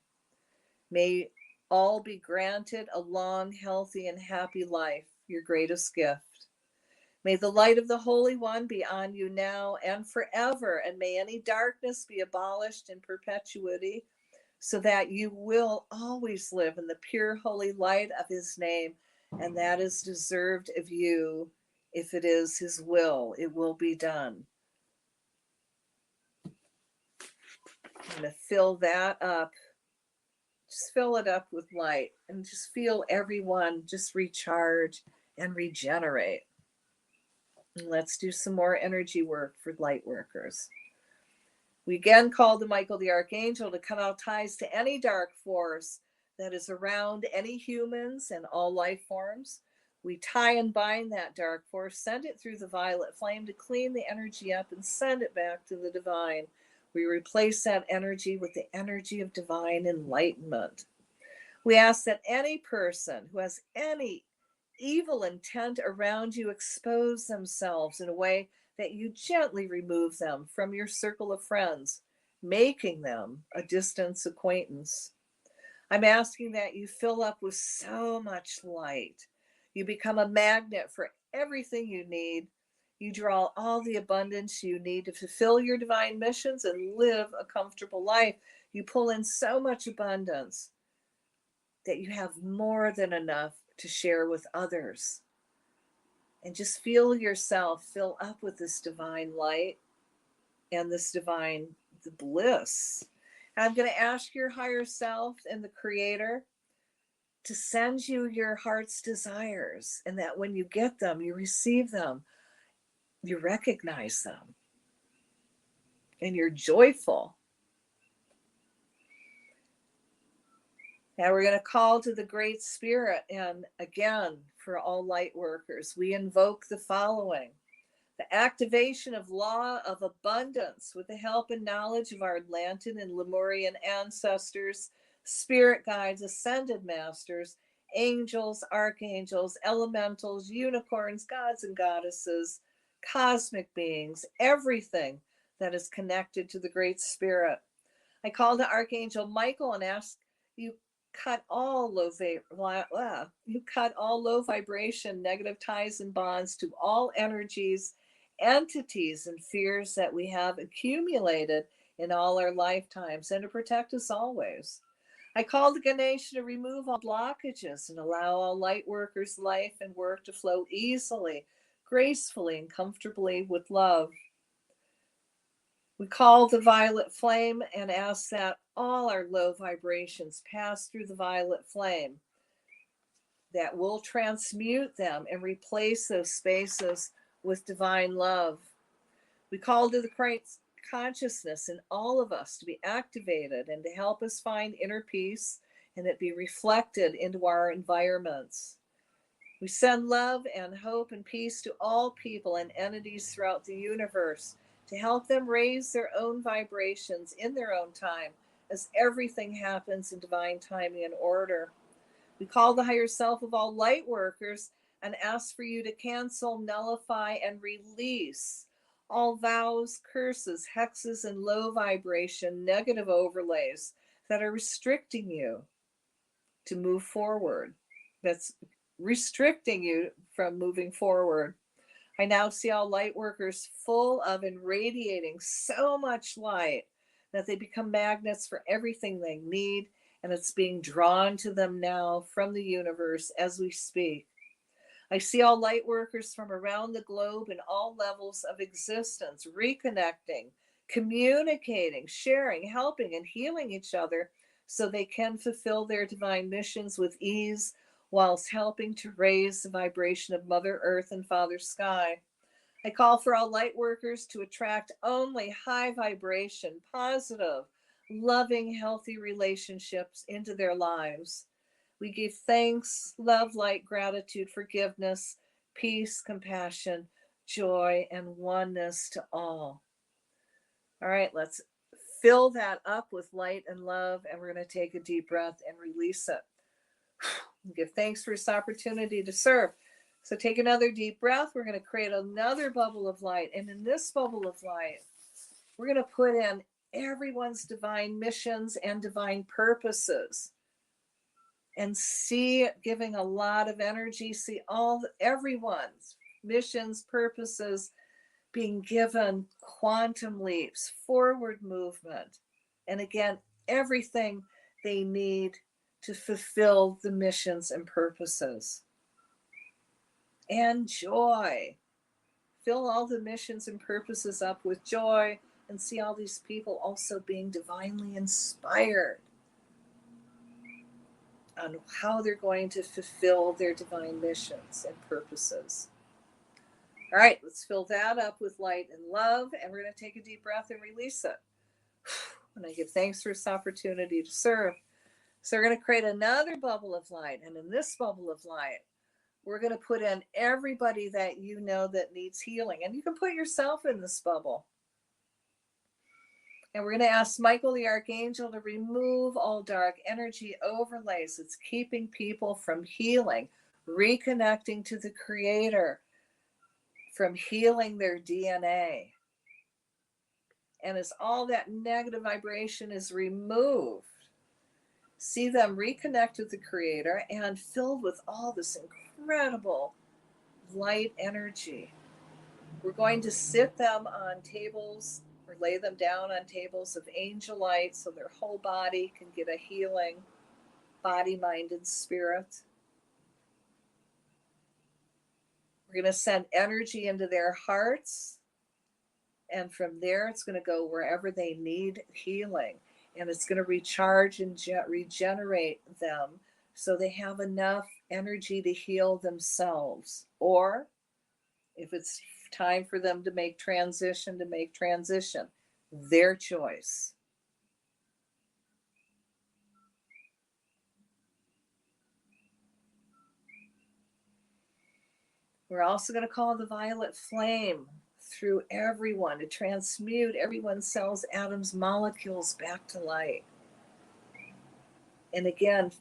May all be granted a long, healthy, and happy life, your greatest gift. May the light of the Holy One be on you now and forever, and may any darkness be abolished in perpetuity, so that you will always live in the pure, holy light of his name, and that is deserved of you. If it is his will, it will be done. I'm going to fill that up. Just fill it up with light and just feel everyone just recharge and regenerate. And let's do some more energy work for light workers. We again call to Michael the Archangel to cut out ties to any dark force that is around any humans and all life forms. We tie and bind that dark force, send it through the violet flame to clean the energy up and send it back to the divine. We replace that energy with the energy of divine enlightenment. We ask that any person who has any evil intent around you expose themselves in a way that you gently remove them from your circle of friends, making them a distance acquaintance. I'm asking that you fill up with so much light. You become a magnet for everything you need. You draw all the abundance you need to fulfill your divine missions and live a comfortable life. You pull in so much abundance that you have more than enough to share with others. And just feel yourself fill up with this divine light and this divine bliss. And I'm going to ask your higher self and the Creator to send you your heart's desires, and that when you get them, you receive them, you recognize them, and you're joyful. Now we're going to call to the Great Spirit, and again, for all light workers, we invoke the following: the activation of law of abundance with the help and knowledge of our Atlantean and Lemurian ancestors, spirit guides, ascended masters, angels, archangels, elementals, unicorns, gods and goddesses, cosmic beings, everything that is connected to the Great Spirit. I call to Archangel Michael and ask you cut all low vibration, negative ties and bonds to all energies, entities, and fears that we have accumulated in all our lifetimes, and to protect us always. I call to Ganesha to remove all blockages and allow all light workers' life and work to flow easily, gracefully, and comfortably with love. We call the violet flame and ask that all our low vibrations pass through the violet flame, that will transmute them and replace those spaces with divine love. We call to the Christ consciousness in all of us to be activated and to help us find inner peace and it be reflected into our environments. We send love and hope and peace to all people and entities throughout the universe to help them raise their own vibrations in their own time, as everything happens in divine timing and order. We call the higher self of all light workers and ask for you to cancel, nullify, and release all vows, curses, hexes, and low vibration negative overlays that are restricting you to move forward. That's restricting you from moving forward. I now see all light workers full of and radiating so much light that they become magnets for everything they need, and it's being drawn to them now from the universe as we speak. I see all light workers from around the globe in all levels of existence, reconnecting, communicating, sharing, helping, and healing each other so they can fulfill their divine missions with ease, whilst helping to raise the vibration of Mother Earth and Father Sky. I call for all light workers to attract only high vibration, positive, loving, healthy relationships into their lives. We give thanks, love, light, gratitude, forgiveness, peace, compassion, joy, and oneness to all. All right, let's fill that up with light and love, and we're going to take a deep breath and release it. Give thanks for this opportunity to serve. So take another deep breath. We're going to create another bubble of light. And in this bubble of light, we're going to put in everyone's divine missions and divine purposes. And see, giving a lot of energy, see everyone's missions, purposes being given quantum leaps, forward movement. And again, everything they need to fulfill the missions and purposes. And joy. Fill all the missions and purposes up with joy and see all these people also being divinely inspired on how they're going to fulfill their divine missions and purposes. All right, let's fill that up with light and love, and we're going to take a deep breath and release it. And I give thanks for this opportunity to serve. So we're going to create another bubble of light, and in this bubble of light, we're going to put in everybody that you know that needs healing, and you can put yourself in this bubble. And we're going to ask Michael the Archangel to remove all dark energy overlays that's keeping people from healing, reconnecting to the Creator, from healing their DNA. And as all that negative vibration is removed, see them reconnect with the Creator and filled with all this incredible light energy. We're going to sit them on tables or lay them down on tables of angel light so their whole body can get a healing, body, mind, and spirit. We're going to send energy into their hearts. And from there, it's going to go wherever they need healing. And it's going to recharge and regenerate them so they have enough energy to heal themselves. Or if it's time for them to make transition, their choice. We're also going to call the violet flame through everyone to transmute everyone's cells, atoms, molecules back to light. And again,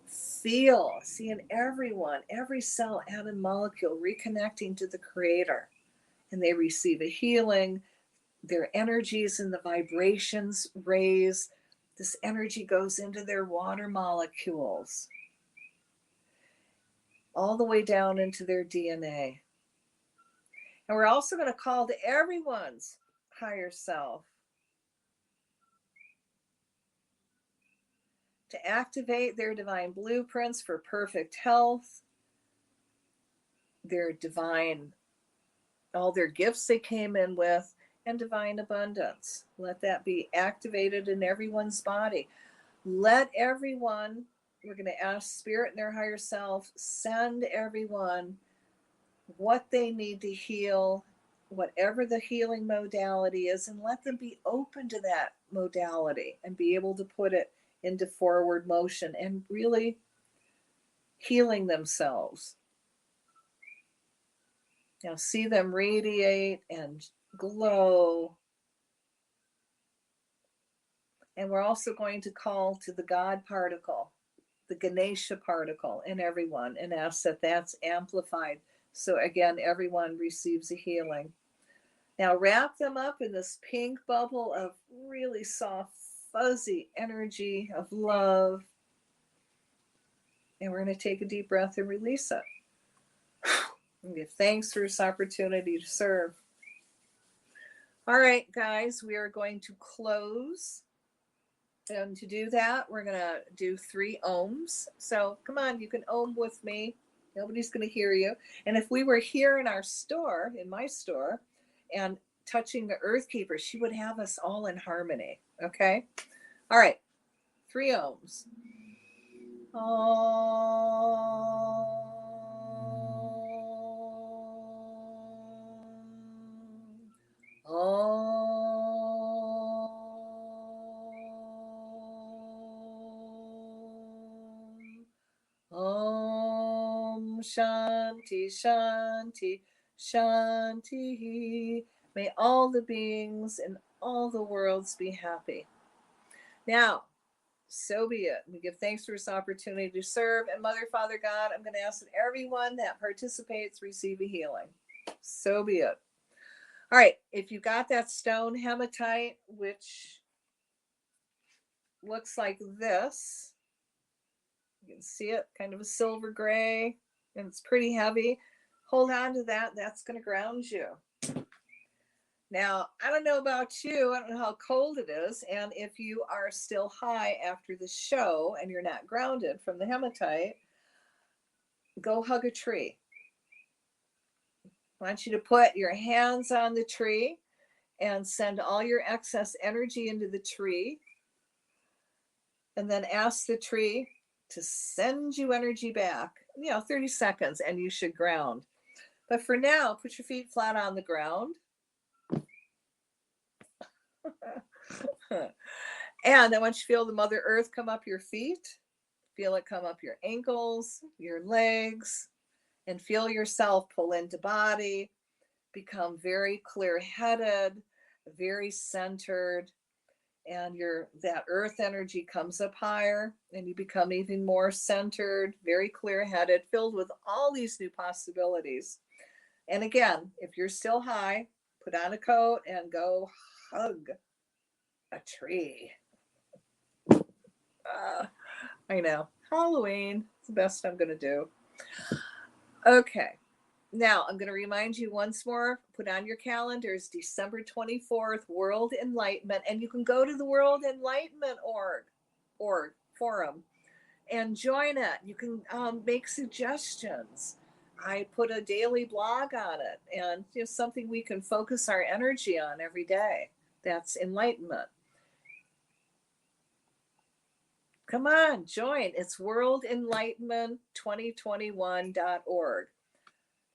see in everyone, every cell, atom, molecule reconnecting to the Creator. And they receive a healing. Their energies and the vibrations raise. This energy goes into their water molecules, all the way down into their DNA. And we're also going to call to everyone's higher self to activate their divine blueprints for perfect health, their divine, all their gifts they came in with, and divine abundance. Let that be activated in everyone's body. Let everyone, we're going to ask Spirit and their higher self, send everyone what they need to heal, whatever the healing modality is, and let them be open to that modality and be able to put it into forward motion and really healing themselves. Now see them radiate and glow. And we're also going to call to the God particle, the Ganesha particle in everyone, and ask that that's amplified. So again, everyone receives a healing. Now wrap them up in this pink bubble of really soft, fuzzy energy of love. And we're going to take a deep breath and release it. And give thanks for this opportunity to serve. All right, guys, we are going to close. And to do that, we're going to do 3 ohms. So come on, you can ohm with me. Nobody's going to hear you. And if we were here in our store, in my store, and touching the Earth Keeper, she would have us all in harmony. Okay? All right. 3 ohms. Om Shanti Shanti Shanti. May all the beings in all the worlds be happy. Now, So be it. We give thanks for this opportunity to serve. And Mother, Father, God, I'm going to ask that everyone that participates receive a healing. So be it. All right. If you got that stone hematite, which looks like this, you can see it, kind of a silver gray, and it's pretty heavy. Hold on to that. That's going to ground you. Now, I don't know about you. I don't know how cold it is. And if you are still high after the show and you're not grounded from the hematite, go hug a tree. I want you to put your hands on the tree and send all your excess energy into the tree. And then ask the tree to send you energy back, 30 seconds, and you should ground. But for now, put your feet flat on the ground. And I want you to feel the Mother Earth come up your feet. Feel it come up your ankles, your legs, and feel yourself pull into body, become very clear-headed, very centered, and that earth energy comes up higher, and you become even more centered, very clear-headed, filled with all these new possibilities. And again, if you're still high, put on a coat and go hug a tree. I know. Halloween. It's the best I'm going to do. Okay. Now, I'm going to remind you once more, put on your calendars, December 24th, World Enlightenment. And you can go to the World Enlightenment org forum and join it. You can make suggestions. I put a daily blog on it, and something we can focus our energy on every day. That's enlightenment. Come on, join. It's worldenlightenment2021.org.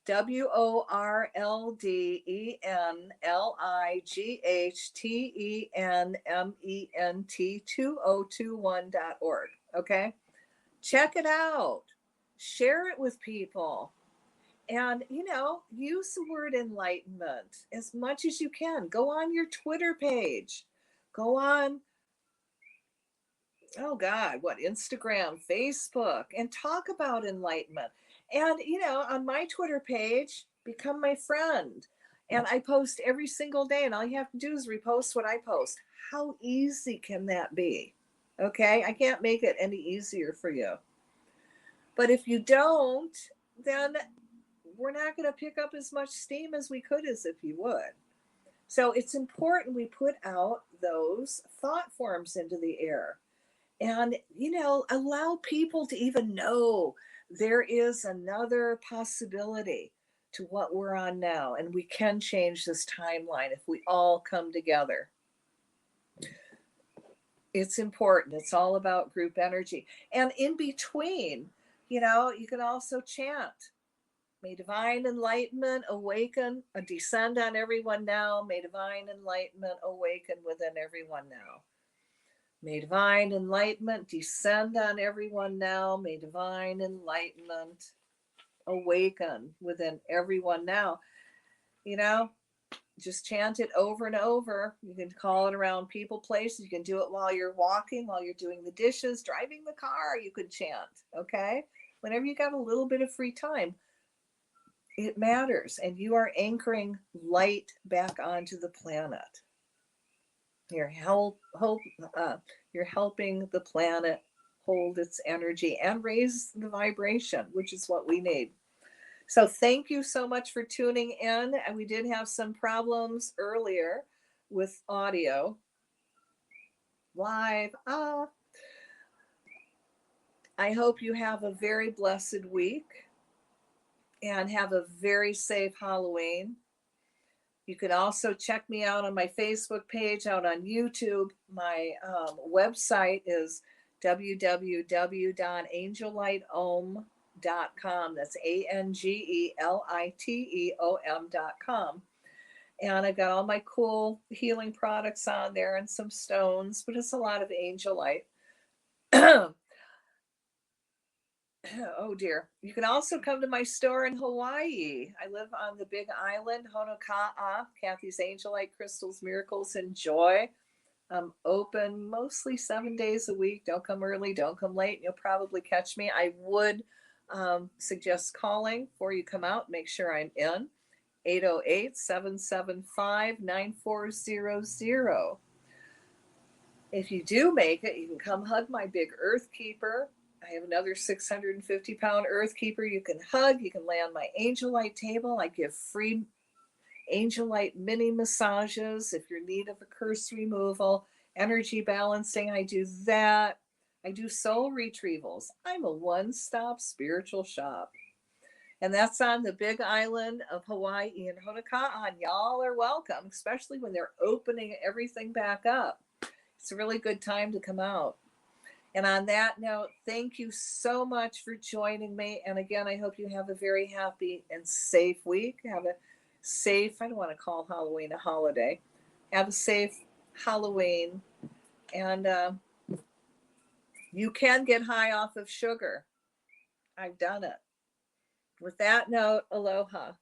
WORLDENLIGHTENMENT2021.org. Okay? Check it out. Share it with people. And, use the word enlightenment as much as you can. Go on your Twitter page. Go on, Instagram, Facebook, and talk about enlightenment. And, on my Twitter page, become my friend. And I post every single day, and all you have to do is repost what I post. How easy can that be? Okay? I can't make it any easier for you. But if you don't, then we're not going to pick up as much steam as we could as if you would. So it's important we put out those thought forms into the air. And, allow people to even know there is another possibility to what we're on now. And we can change this timeline if we all come together. It's important. It's all about group energy. And in between, you can also chant. May divine enlightenment awaken, descend on everyone now. May divine enlightenment awaken within everyone now. May divine enlightenment descend on everyone now. May divine enlightenment awaken within everyone now. Just chant it over and over. You can call it around people, places. You can do it while you're walking, while you're doing the dishes, driving the car. You could chant, okay? Whenever you got a little bit of free time, it matters. And you are anchoring light back onto the planet. You're helping the planet hold its energy and raise the vibration, which is what we need. So thank you so much for tuning in. And we did have some problems earlier with audio live. I hope you have a very blessed week and have a very safe Halloween. You can also check me out on my Facebook page, out on YouTube. My website is www.angellighteom.com. That's ANGELITEOM.com. And I've got all my cool healing products on there and some stones, but it's a lot of angel light. Oh dear. You can also come to my store in Hawaii. I live on the Big Island, Honoka'a, Cathy's Angelite Crystals, Miracles, and Joy. I'm open mostly 7 days a week. Don't come early, don't come late. You'll probably catch me. I would suggest calling before you come out. Make sure I'm in. 808-775-9400. If you do make it, you can come hug my big earth keeper. I have another 650-pound earth keeper you can hug. You can lay on my angel light table. I give free angel light mini massages if you're in need of a curse removal, energy balancing. I do that. I do soul retrievals. I'm a one-stop spiritual shop. And that's on the big island of Hawaii and Honoka'a. Y'all are welcome, especially when they're opening everything back up. It's a really good time to come out. And on that note, thank you so much for joining me. And again, I hope you have a very happy and safe week. Have a safe, I don't want to call Halloween a holiday. Have a safe Halloween. And you can get high off of sugar. I've done it. With that note, aloha.